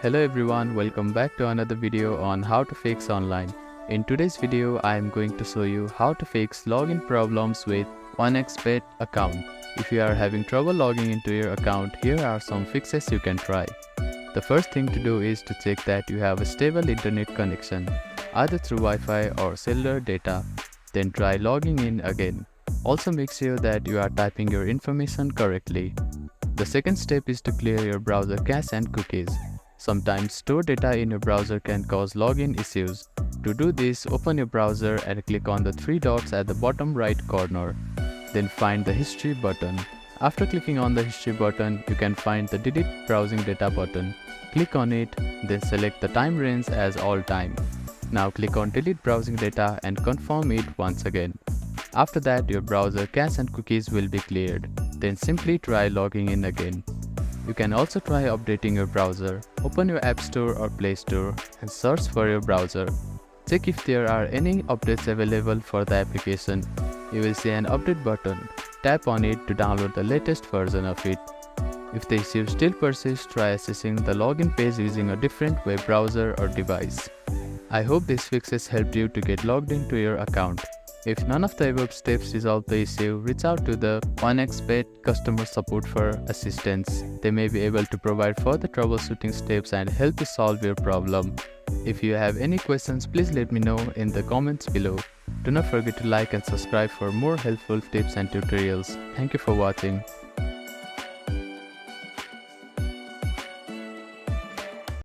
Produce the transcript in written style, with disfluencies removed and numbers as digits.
Hello everyone, welcome back to another video on how to fix online. In today's video, I am going to show you how to fix login problems with OneXBet account. If you are having trouble logging into your account, here are some fixes you can try. The first thing to do is to check that you have a stable internet connection, either through Wi-Fi or cellular data. Then try logging in again. Also make sure that you are typing your information correctly. The second step is to clear your browser cache and cookies. Sometimes stored data in your browser can cause login issues. To do this, open your browser and click on the three dots at the bottom right corner. Then find the History button. After clicking on the History button, you can find the Delete Browsing Data button. Click on it, then select the time range as all time. Now click on Delete Browsing Data and confirm it once again. After that, your browser cache and cookies will be cleared. Then simply try logging in again. You can also try updating your browser. Open your App Store or Play Store and search for your browser. Check if there are any updates available for the application. You will see an update button. Tap on it to download the latest version of it. If the issue still persists, try accessing the login page using a different web browser or device. I hope these fixes helped you to get logged into your account. If none of the above steps resolve the issue, reach out to the OneXBet customer support for assistance. They may be able to provide further troubleshooting steps and help you solve your problem. If you have any questions, please let me know in the comments below. Do not forget to like and subscribe for more helpful tips and tutorials. Thank you for watching.